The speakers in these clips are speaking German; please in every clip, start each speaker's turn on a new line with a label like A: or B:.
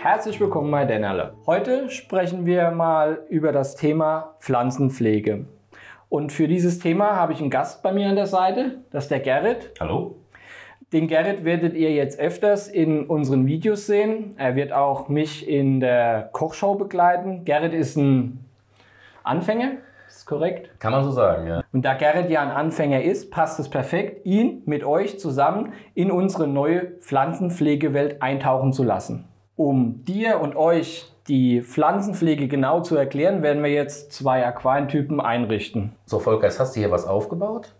A: Herzlich willkommen bei Dennerle. Heute sprechen wir mal über das Thema Pflanzenpflege. Und für dieses Thema habe ich einen Gast bei mir an der Seite, das ist der Gerrit.
B: Hallo.
A: Den Gerrit werdet ihr jetzt öfters in unseren Videos sehen. Er wird auch mich in der Kochshow begleiten. Gerrit ist ein Anfänger, ist korrekt?
B: Kann man so sagen, ja.
A: Und da Gerrit ja ein Anfänger ist, passt es perfekt, ihn mit euch zusammen in unsere neue Pflanzenpflegewelt eintauchen zu lassen. Um dir und euch die Pflanzenpflege genau zu erklären, werden wir jetzt 2 Aquarientypen einrichten.
B: So, Volker, jetzt hast du hier was aufgebaut.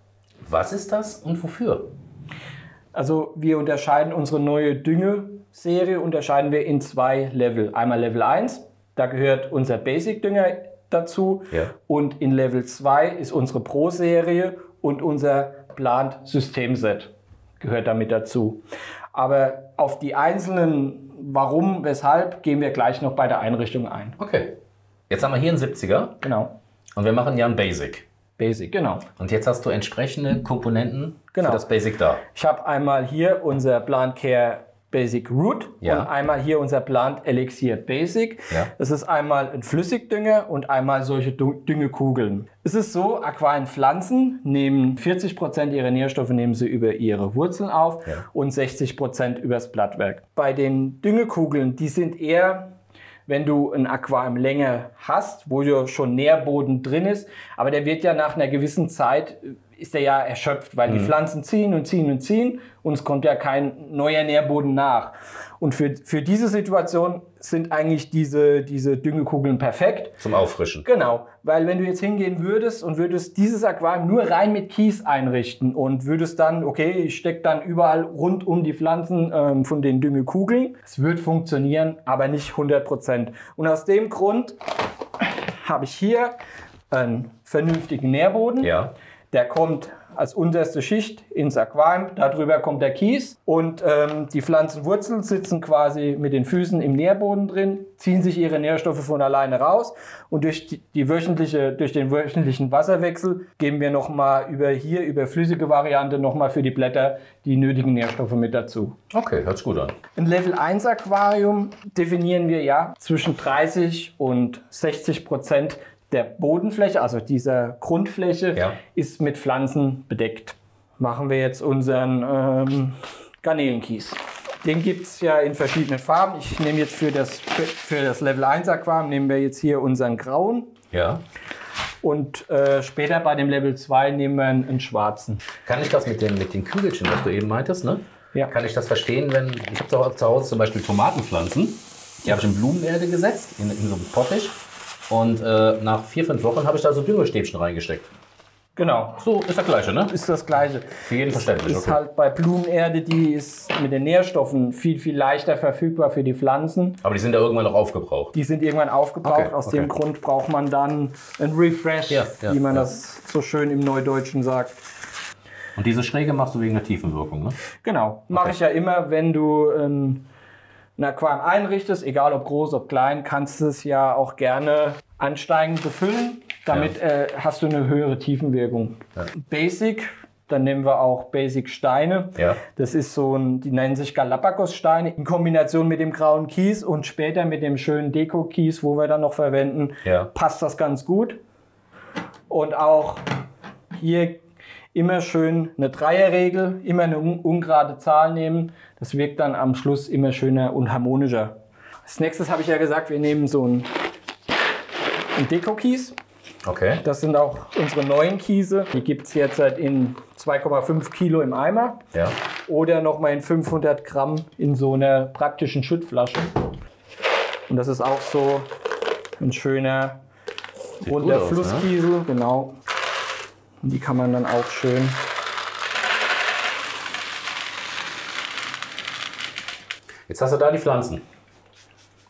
B: Was ist das und wofür?
A: Also wir unterscheiden unsere neue Düngeserie unterscheiden wir in 2 Level. Einmal Level 1, da gehört unser Basic-Dünger dazu.
B: Ja.
A: Und in Level 2 ist unsere Pro-Serie und unser Plant-System-Set gehört damit dazu. Aber auf die einzelnen Warum, weshalb, gehen wir gleich noch bei der Einrichtung ein.
B: Okay. Jetzt haben wir hier einen 70er.
A: Genau.
B: Und wir machen ja ein Basic.
A: Basic, genau.
B: Und jetzt hast du entsprechende Komponenten
A: Genau.
B: für das Basic da.
A: Ich habe einmal hier unser Plant Care Basic Root
B: Ja.
A: und einmal hier unser Plant Elixir Basic.
B: Ja.
A: Das ist einmal ein Flüssigdünger und einmal solche Düngekugeln. Es ist so, Aquarienpflanzen nehmen 40% ihrer Nährstoffe nehmen sie über ihre Wurzeln auf
B: Ja.
A: und 60% übers Blattwerk. Bei den Düngekugeln, die sind eher, wenn du ein Aquarium länger hast, wo ja schon Nährboden drin ist, aber der wird ja nach einer gewissen Zeit, ist der ja erschöpft, weil die Pflanzen ziehen und ziehen und ziehen und es kommt ja kein neuer Nährboden nach. Und für diese Situation sind eigentlich diese Düngekugeln perfekt.
B: Zum Auffrischen.
A: Genau, weil wenn du jetzt hingehen würdest und würdest dieses Aquarium nur rein mit Kies einrichten und würdest dann, okay, ich stecke dann überall rund um die Pflanzen von den Düngekugeln, es wird funktionieren, aber nicht 100%. Und aus dem Grund habe ich hier einen vernünftigen Nährboden.
B: Ja.
A: Der kommt als unterste Schicht ins Aquarium, darüber kommt der Kies und die Pflanzenwurzeln sitzen quasi mit den Füßen im Nährboden drin, ziehen sich ihre Nährstoffe von alleine raus und durch den wöchentlichen Wasserwechsel geben wir nochmal über flüssige Variante nochmal für die Blätter die nötigen Nährstoffe mit dazu.
B: Okay, hört sich gut an.
A: Ein Level 1 Aquarium definieren wir ja zwischen 30 und 60% der Bodenfläche, also dieser Grundfläche,
B: Ja.
A: ist mit Pflanzen bedeckt. Machen wir jetzt unseren Garnelenkies. Den gibt es ja in verschiedenen Farben. Ich nehme jetzt für das Level 1 Aquarium nehmen wir jetzt hier unseren grauen.
B: Ja.
A: Und später bei dem Level 2 nehmen wir einen schwarzen.
B: Kann ich das mit den Kügelchen, was du eben meintest, ne?
A: Ja.
B: Kann ich das verstehen, wenn ich habe zu Hause zum Beispiel Tomatenpflanzen, die habe ich in Blumenerde gesetzt, in so einem Pottich. Und nach 4-5 Wochen habe ich da so Düngerstäbchen reingesteckt.
A: Genau.
B: So ist das Gleiche, ne?
A: Ist das Gleiche.
B: Für jeden verständlich,
A: Ist
B: okay.
A: halt bei Blumenerde, die ist mit den Nährstoffen viel, viel leichter verfügbar für die Pflanzen.
B: Aber die sind ja irgendwann noch aufgebraucht.
A: Die sind irgendwann aufgebraucht.
B: Okay,
A: Aus
B: okay.
A: dem Grund braucht man dann ein Refresh,
B: Ja,
A: wie man
B: ja.
A: das so schön im Neudeutschen sagt.
B: Und diese Schräge machst du wegen der Tiefenwirkung, ne?
A: Genau. Mache ich ja immer, wenn du ein Aquarium einrichtest, egal ob groß, ob klein, kannst du es ja auch gerne ansteigend befüllen. Damit hast du eine höhere Tiefenwirkung.
B: Ja.
A: Basic, dann nehmen wir auch Basic Steine.
B: Ja.
A: Das ist die nennen sich Galapagos-Steine in Kombination mit dem grauen Kies und später mit dem schönen Deko-Kies, wo wir dann noch verwenden,
B: Ja.
A: passt das ganz gut. Und auch hier immer schön eine Dreierregel, immer eine ungerade Zahl nehmen. Das wirkt dann am Schluss immer schöner und harmonischer. Als nächstes habe ich ja gesagt, wir nehmen so einen Deko-Kies.
B: Okay.
A: Das sind auch unsere neuen Kiese. Die gibt es jetzt in 2,5 Kilo im Eimer
B: Ja.
A: oder nochmal in 500 Gramm in so einer praktischen Schüttflasche. Und das ist auch so ein schöner runder
B: gut aus,
A: Flusskiesel. Genau. Und die kann man dann auch schön.
B: Jetzt hast du da die Pflanzen.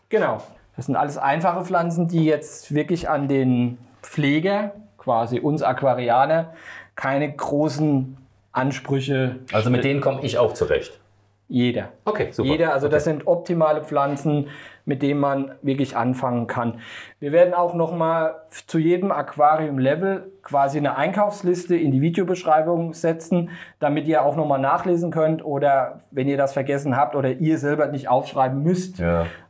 A: Genau. Das sind alles einfache Pflanzen, die jetzt wirklich an den Pfleger, quasi uns Aquarianer, keine großen Ansprüche.
B: Also mit denen komme ich auch zurecht.
A: Jeder.
B: Okay, super.
A: Jeder, also das
B: Okay.
A: sind optimale Pflanzen. mit dem man wirklich anfangen kann. Wir werden auch nochmal zu jedem Aquarium-Level quasi eine Einkaufsliste in die Videobeschreibung setzen, damit ihr auch nochmal nachlesen könnt oder wenn ihr das vergessen habt oder ihr selber nicht aufschreiben müsst,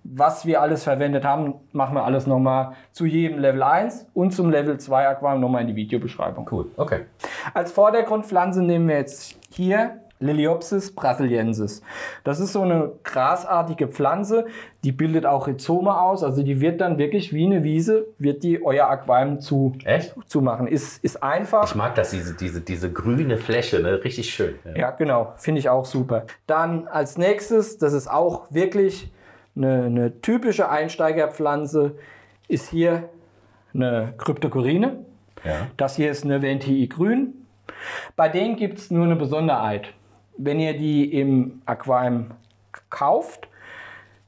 A: was wir alles verwendet haben, machen wir alles nochmal zu jedem Level 1 und zum Level 2 Aquarium nochmal in die Videobeschreibung.
B: Cool, okay.
A: Als Vordergrundpflanze nehmen wir jetzt hier Liliopsis brasiliensis. Das ist so eine grasartige Pflanze, die bildet auch Rhizome aus, also die wird dann wirklich wie eine Wiese, wird die euer Aquarium zumachen. Ist einfach.
B: Ich mag das, diese grüne Fläche, ne? Richtig schön.
A: Ja, genau, finde ich auch super. Dann als nächstes, das ist auch wirklich eine typische Einsteigerpflanze, ist hier eine Cryptocoryne.
B: Ja.
A: Das hier ist eine Ventii grün. Bei denen gibt es nur eine Besonderheit. Wenn ihr die im Aquarium kauft,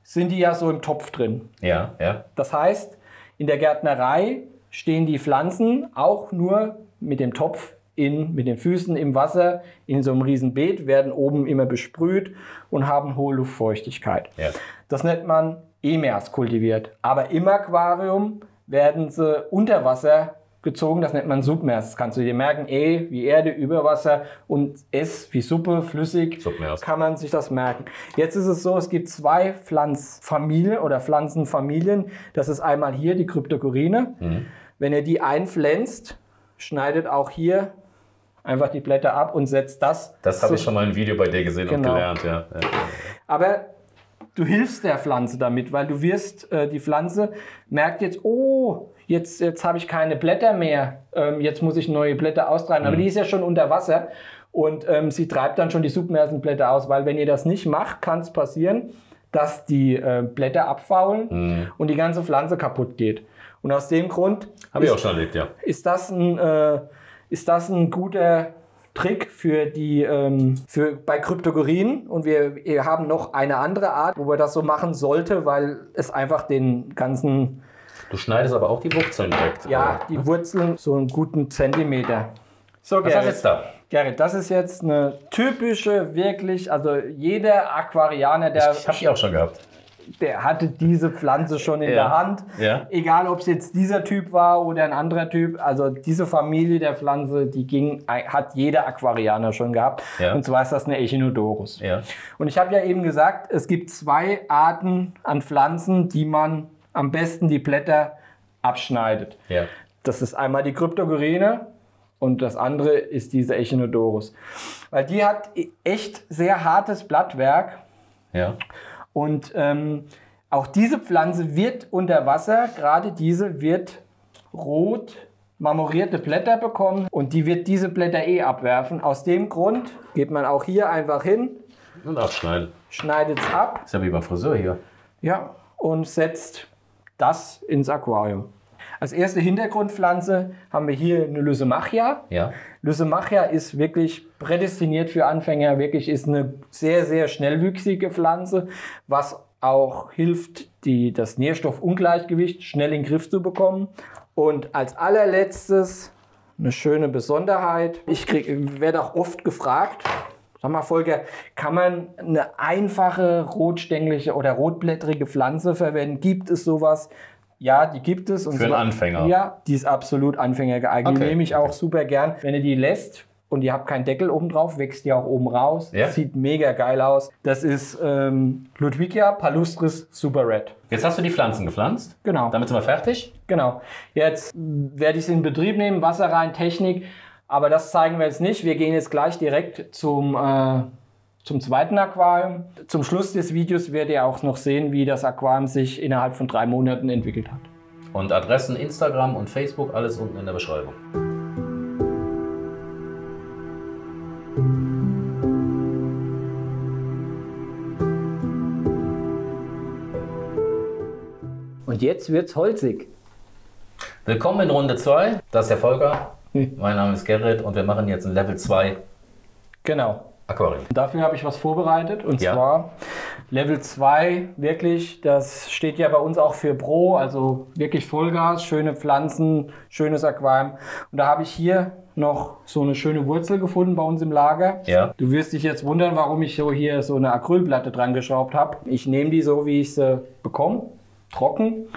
A: sind die ja so im Topf drin.
B: Ja, ja.
A: Das heißt, in der Gärtnerei stehen die Pflanzen auch nur mit dem Topf mit den Füßen im Wasser in so einem riesen Beet, werden oben immer besprüht und haben hohe Luftfeuchtigkeit.
B: Ja.
A: Das nennt man EMERS kultiviert. Aber im Aquarium werden sie unter Wasser gezogen, das nennt man Submers. Das kannst du dir merken, E wie Erde über Wasser und S wie Suppe, flüssig,
B: Submers.
A: Kann man sich das merken. Jetzt ist es so, es gibt zwei Pflanzfamilien oder Pflanzenfamilien. Das ist einmal hier die Cryptocoryne. Wenn ihr die einpflanzt, schneidet auch hier einfach die Blätter ab und setzt das.
B: Das habe ich schon mal im Video bei dir gesehen und gelernt. Ja.
A: Aber du hilfst der Pflanze damit, weil du wirst, die Pflanze merkt jetzt, oh, jetzt habe ich keine Blätter mehr, jetzt muss ich neue Blätter austreiben. Aber die ist ja schon unter Wasser und sie treibt dann schon die Submersenblätter aus, weil wenn ihr das nicht macht, kann es passieren, dass die Blätter abfaulen und die ganze Pflanze kaputt geht. Und aus dem Grund
B: habe ich auch schon erlebt, ja.
A: Ist das ein guter Trick für bei Cryptocorynen, und wir haben noch eine andere Art, wo wir das so machen sollte, weil es einfach den ganzen...
B: Du schneidest aber auch die Wurzeln direkt.
A: Ja, die Wurzeln so einen guten Zentimeter. So,
B: was hast du jetzt da?
A: Gerrit, das ist jetzt eine typische, wirklich, also jeder Aquarianer,
B: Ich habe die auch schon gehabt.
A: Der hatte diese Pflanze schon in der Hand.
B: Ja.
A: Egal, ob es jetzt dieser Typ war oder ein anderer Typ. Also diese Familie der Pflanze, hat jeder Aquarianer schon gehabt.
B: Ja.
A: Und zwar ist das eine Echinodorus.
B: Ja.
A: Und ich habe ja eben gesagt, es gibt zwei Arten an Pflanzen, die man am besten die Blätter abschneidet.
B: Ja.
A: Das ist einmal die Cryptocoryne und das andere ist diese Echinodorus. Weil die hat echt sehr hartes Blattwerk.
B: Ja.
A: Und auch diese Pflanze wird unter Wasser, gerade diese wird rot marmorierte Blätter bekommen und die wird diese Blätter abwerfen. Aus dem Grund geht man auch hier einfach hin
B: und abschneiden.
A: Schneidet es ab.
B: Ist ja wie beim Friseur hier.
A: Ja, und setzt das ins Aquarium. Als erste Hintergrundpflanze haben wir hier eine Lysomachia.
B: Ja.
A: Lysomachia ist wirklich prädestiniert für Anfänger, wirklich ist eine sehr, sehr schnellwüchsige Pflanze, was auch hilft, das Nährstoffungleichgewicht schnell in den Griff zu bekommen. Und als allerletztes eine schöne Besonderheit. Ich werde auch oft gefragt, sag mal Volker, kann man eine einfache rotstängliche oder rotblättrige Pflanze verwenden? Gibt es sowas? Ja, die gibt es. Und
B: für einen Anfänger?
A: Ja, die ist absolut Anfänger geeignet.
B: Okay.
A: Die nehme ich auch super gern. Wenn ihr die lässt und ihr habt keinen Deckel oben drauf, wächst die auch oben raus.
B: Ja.
A: Sieht mega geil aus. Das ist Ludwigia palustris Super Red.
B: Jetzt hast du die Pflanzen gepflanzt.
A: Genau.
B: Damit sind wir fertig.
A: Genau. Jetzt werde ich sie in Betrieb nehmen, Wasser rein, Technik. Aber das zeigen wir jetzt nicht. Wir gehen jetzt gleich direkt zum zweiten Aquarium. Zum Schluss des Videos werdet ihr auch noch sehen, wie das Aquarium sich innerhalb von 3 Monaten entwickelt hat.
B: Und Adressen, Instagram und Facebook, alles unten in der Beschreibung.
A: Und jetzt wird's holzig.
B: Willkommen in Runde 2. Das ist der Volker. Mein Name ist Gerrit und wir machen jetzt ein Level 2
A: Genau.
B: Aquarium.
A: Dafür habe ich was vorbereitet und zwar Level 2, wirklich, das steht ja bei uns auch für Pro, also wirklich Vollgas, schöne Pflanzen, schönes Aquarium. Und da habe ich hier noch so eine schöne Wurzel gefunden bei uns im Lager.
B: Ja.
A: Du wirst dich jetzt wundern, warum ich hier so eine Acrylplatte dran geschraubt habe. Ich nehme die so, wie ich sie bekomme. trocken.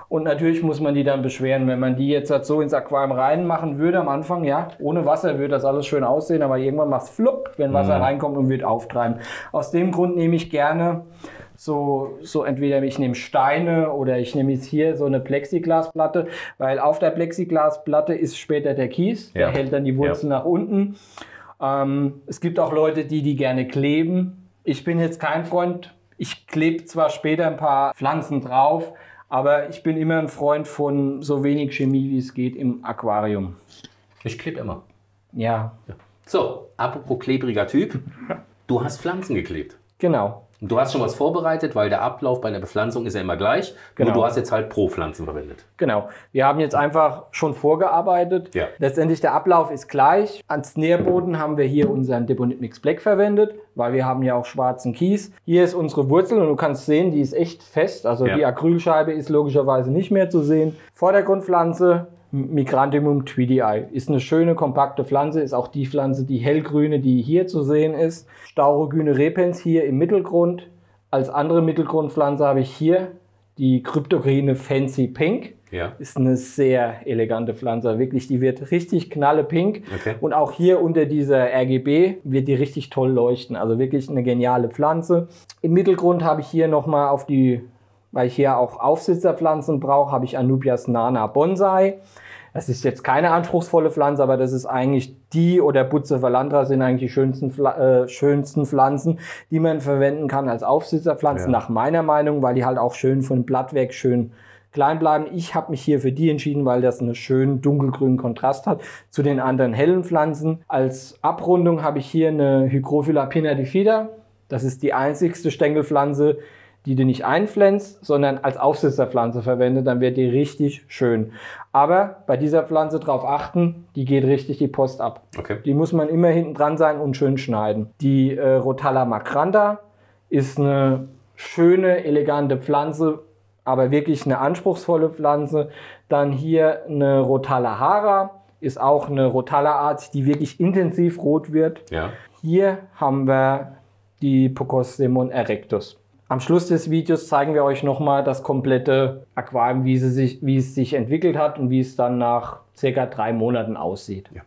A: Und natürlich muss man die dann beschweren. Wenn man die jetzt halt so ins Aquarium reinmachen würde am Anfang, ja, ohne Wasser würde das alles schön aussehen, aber irgendwann macht es flupp, wenn Wasser reinkommt und wird auftreiben. Aus dem Grund nehme ich gerne so entweder ich nehme Steine oder ich nehme jetzt hier so eine Plexiglasplatte, weil auf der Plexiglasplatte ist später der Kies, der hält dann die Wurzel nach unten. Es gibt auch Leute, die gerne kleben. Ich bin jetzt kein Freund, ich klebe zwar später ein paar Pflanzen drauf, aber ich bin immer ein Freund von so wenig Chemie, wie es geht im Aquarium.
B: Ich klebe immer.
A: Ja.
B: So, apropos klebriger Typ, du hast Pflanzen geklebt.
A: Genau.
B: Und du hast schon was vorbereitet, weil der Ablauf bei einer Bepflanzung ist ja immer gleich. Nur du hast jetzt halt Pro-Pflanzen verwendet.
A: Genau. Wir haben jetzt einfach schon vorgearbeitet.
B: Ja.
A: Letztendlich der Ablauf ist gleich. Als Nährboden haben wir hier unseren Deponit Mix Black verwendet, weil wir haben ja auch schwarzen Kies. Hier ist unsere Wurzel und du kannst sehen, die ist echt fest. Also die Acrylscheibe ist logischerweise nicht mehr zu sehen. Vordergrundpflanze Migrantium tweedii ist eine schöne, kompakte Pflanze, ist auch die Pflanze, die hellgrüne, die hier zu sehen ist. Staurogyne repens hier im Mittelgrund. Als andere Mittelgrundpflanze habe ich hier die Cryptogyne Fancy Pink.
B: Ja.
A: Ist eine sehr elegante Pflanze, wirklich, die wird richtig knallepink.
B: Okay.
A: Und auch hier unter dieser RGB wird die richtig toll leuchten, also wirklich eine geniale Pflanze. Im Mittelgrund habe ich hier nochmal auf die, weil ich hier auch Aufsitzerpflanzen brauche, habe ich Anubias nana Bonsai. Das ist jetzt keine anspruchsvolle Pflanze, aber das ist eigentlich die oder Bucephalandra sind eigentlich die schönsten Pflanzen, die man verwenden kann als Aufsitzerpflanzen, nach meiner Meinung, weil die halt auch schön von Blattwerk schön klein bleiben. Ich habe mich hier für die entschieden, weil das einen schönen dunkelgrünen Kontrast hat zu den anderen hellen Pflanzen. Als Abrundung habe ich hier eine Hygrophila pinnatifida. Das ist die einzigste Stängelpflanze, die du nicht einpflanzt, sondern als Aufsitzerpflanze verwendet, dann wird die richtig schön. Aber bei dieser Pflanze darauf achten, die geht richtig die Post ab.
B: Okay.
A: Die muss man immer hinten dran sein und schön schneiden. Die Rotala macrantha ist eine schöne, elegante Pflanze, aber wirklich eine anspruchsvolle Pflanze. Dann hier eine Rotala hara, ist auch eine Rotala-Art, die wirklich intensiv rot wird.
B: Ja.
A: Hier haben wir die Pocostemon erectus. Am Schluss des Videos zeigen wir euch nochmal das komplette Aquarium, wie es sich entwickelt hat und wie es dann nach ca. 3 Monaten aussieht. Ja.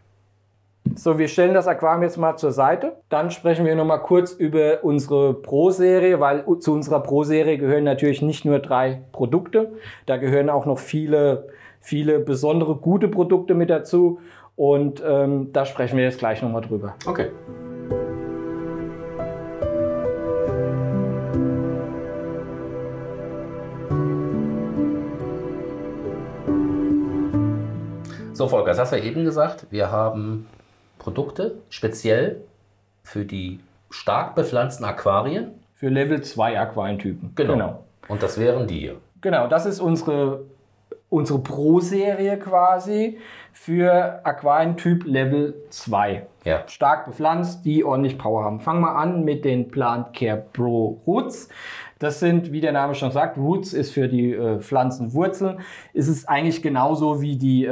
A: So, wir stellen das Aquarium jetzt mal zur Seite. Dann sprechen wir nochmal kurz über unsere Pro-Serie, weil zu unserer Pro-Serie gehören natürlich nicht nur 3 Produkte. Da gehören auch noch viele besondere, gute Produkte mit dazu. Und da sprechen wir jetzt gleich nochmal drüber.
B: Okay. So, Volker, das hast du ja eben gesagt, wir haben Produkte speziell für die stark bepflanzten Aquarien.
A: Für Level 2 Aquarientypen.
B: Genau. Und das wären die hier.
A: Genau, das ist unsere Pro-Serie quasi für Aquarientyp Level 2.
B: Ja.
A: Stark bepflanzt, die ordentlich Power haben. Fangen wir an mit den Plant Care Pro Roots. Das sind, wie der Name schon sagt, Roots ist für die Pflanzenwurzeln. Es ist eigentlich genauso wie die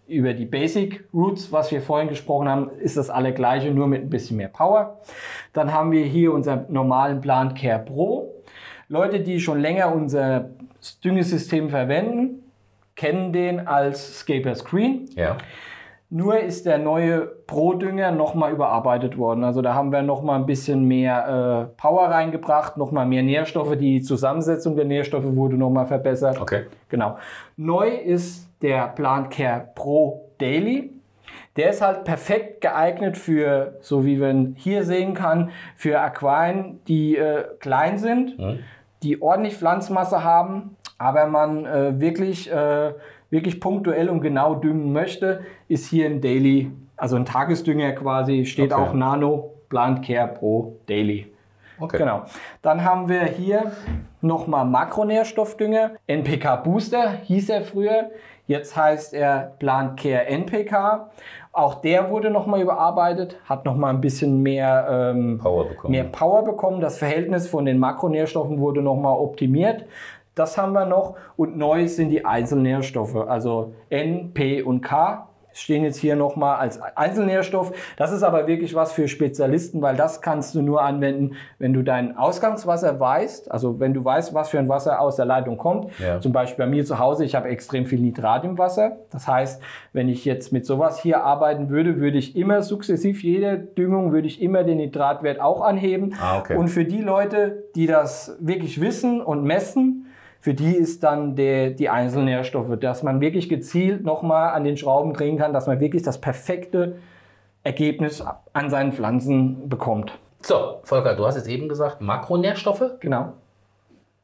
A: über die Basic Roots, was wir vorhin gesprochen haben, ist das alle gleiche, nur mit ein bisschen mehr Power. Dann haben wir hier unseren normalen Plant Care Pro. Leute, die schon länger unser Düngesystem verwenden, kennen den als Scaper Screen.
B: Ja.
A: Nur ist der neue Pro-Dünger nochmal überarbeitet worden. Also da haben wir nochmal ein bisschen mehr Power reingebracht, nochmal mehr Nährstoffe. Die Zusammensetzung der Nährstoffe wurde nochmal verbessert.
B: Okay.
A: Genau. Neu ist der Plant Care Pro Daily. Der ist halt perfekt geeignet für, so wie man hier sehen kann, für Aquarien, die klein sind, die ordentlich Pflanzmasse haben, aber man wirklich punktuell und genau düngen möchte, ist hier ein Daily, also ein Tagesdünger quasi, steht auch Nano Plant Care Pro Daily.
B: Okay.
A: Genau. Dann haben wir hier nochmal Makronährstoffdünger. NPK Booster hieß er früher. Jetzt heißt er Plant Care NPK. Auch der wurde nochmal überarbeitet, hat nochmal ein bisschen mehr Power bekommen. Das Verhältnis von den Makronährstoffen wurde nochmal optimiert. Das haben wir noch. Und neu sind die Einzelnährstoffe, also N, P und K. stehen jetzt hier nochmal als Einzelnährstoff. Das ist aber wirklich was für Spezialisten, weil das kannst du nur anwenden, wenn du dein Ausgangswasser weißt. Also wenn du weißt, was für ein Wasser aus der Leitung kommt. Ja. Zum Beispiel bei mir zu Hause, ich habe extrem viel Nitrat im Wasser. Das heißt, wenn ich jetzt mit sowas hier arbeiten würde, würde ich immer sukzessiv jede Düngung, würde ich immer den Nitratwert auch anheben.
B: Okay.
A: Und für die Leute, die das wirklich wissen und messen, für die ist dann die Einzelnährstoffe, dass man wirklich gezielt nochmal an den Schrauben drehen kann, dass man wirklich das perfekte Ergebnis an seinen Pflanzen bekommt.
B: So, Volker, du hast jetzt eben gesagt, Makronährstoffe?
A: Genau.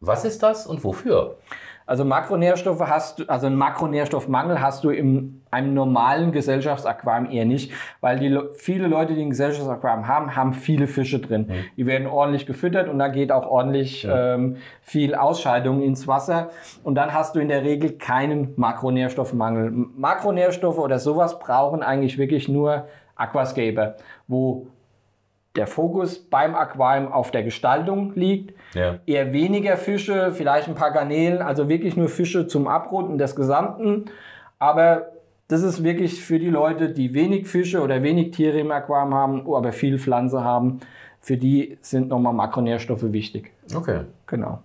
B: Was ist das und wofür?
A: Also Makronährstoffe also einen Makronährstoffmangel hast du in einem normalen Gesellschaftsaquarium eher nicht, weil viele Leute, die ein Gesellschaftsaquarium haben viele Fische drin. Die werden ordentlich gefüttert und da geht auch ordentlich viel Ausscheidung ins Wasser und dann hast du in der Regel keinen Makronährstoffmangel. Makronährstoffe oder sowas brauchen eigentlich wirklich nur Aquascaper, wo der Fokus beim Aquarium auf der Gestaltung liegt. Ja. Eher weniger Fische, vielleicht ein paar Garnelen, also wirklich nur Fische zum Abrunden des Gesamten. Aber das ist wirklich für die Leute, die wenig Fische oder wenig Tiere im Aquarium haben, aber viel Pflanze haben. Für die sind nochmal Makronährstoffe wichtig.
B: Okay.
A: Genau.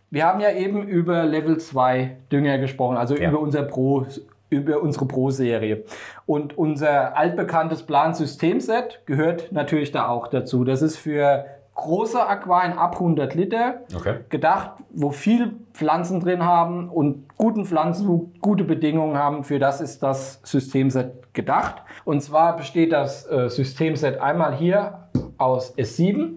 A: Wir haben ja eben über Level 2 Dünger gesprochen, also über unsere Pro-Serie. Und unser altbekanntes Plan-System-Set gehört natürlich da auch dazu. Das ist für große Aquarien ab 100 Liter gedacht, wo viel Pflanzen drin haben und guten Pflanzen, gute Bedingungen haben. Für das ist das Systemset gedacht. Und zwar besteht das Systemset einmal hier aus S7,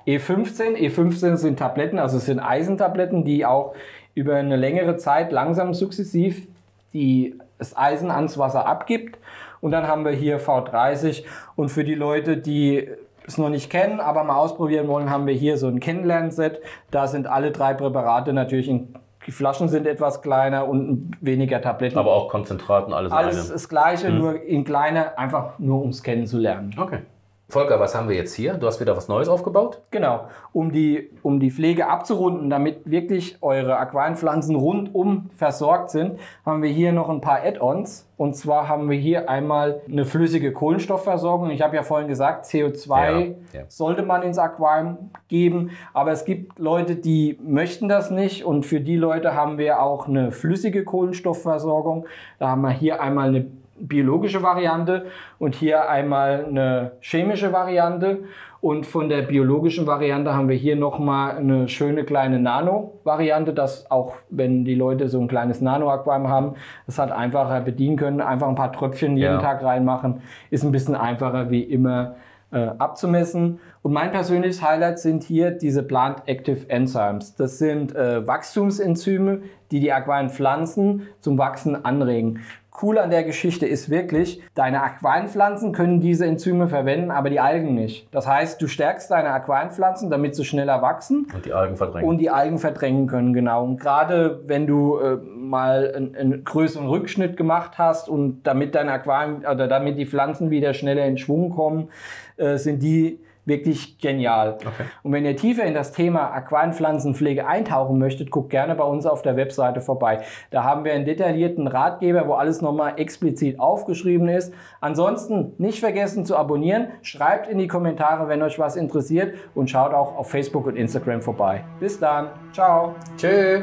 A: E15. E15 sind Tabletten, also es sind Eisentabletten, die auch über eine längere Zeit langsam sukzessiv das Eisen ans Wasser abgibt. Und dann haben wir hier V30. Und für die Leute, die es noch nicht kennen, aber mal ausprobieren wollen, haben wir hier so ein Kennenlernset. Da sind alle 3 Präparate natürlich, die Flaschen sind etwas kleiner und weniger Tabletten.
B: Aber auch Konzentraten, alles
A: das Gleiche, nur in kleiner, einfach nur um es kennenzulernen.
B: Okay. Volker, was haben wir jetzt hier? Du hast wieder was Neues aufgebaut?
A: Genau, um die Pflege abzurunden, damit wirklich eure Aquarienpflanzen rundum versorgt sind, haben wir hier noch ein paar Add-ons. Und zwar haben wir hier einmal eine flüssige Kohlenstoffversorgung. Ich habe ja vorhin gesagt, CO2 sollte man ins Aquarium geben. Aber es gibt Leute, die möchten das nicht. Und für die Leute haben wir auch eine flüssige Kohlenstoffversorgung. Da haben wir hier einmal eine biologische Variante und hier einmal eine chemische Variante. Und von der biologischen Variante haben wir hier nochmal eine schöne kleine Nano-Variante, dass auch wenn die Leute so ein kleines Nano-Aquarium haben, das halt einfacher bedienen können. Einfach ein paar Tröpfchen jeden Tag reinmachen, ist ein bisschen einfacher wie immer abzumessen. Und mein persönliches Highlight sind hier diese Plant Active Enzymes. Das sind Wachstumsenzyme, die Aquarienpflanzen zum Wachsen anregen. Cool an der Geschichte ist wirklich, deine Aquarienpflanzen können diese Enzyme verwenden, aber die Algen nicht. Das heißt, du stärkst deine Aquarienpflanzen, damit sie schneller wachsen.
B: Und die Algen verdrängen.
A: Und die Algen verdrängen können, genau. Und gerade wenn du mal einen größeren Rückschnitt gemacht hast und damit dein Aquarium oder damit die Pflanzen wieder schneller in Schwung kommen, sind die wirklich genial. Okay. Und wenn ihr tiefer in das Thema Aquarienpflanzenpflege eintauchen möchtet, guckt gerne bei uns auf der Webseite vorbei. Da haben wir einen detaillierten Ratgeber, wo alles nochmal explizit aufgeschrieben ist. Ansonsten nicht vergessen zu abonnieren, schreibt in die Kommentare, wenn euch was interessiert und schaut auch auf Facebook und Instagram vorbei. Bis dann. Ciao.
B: Tschüss.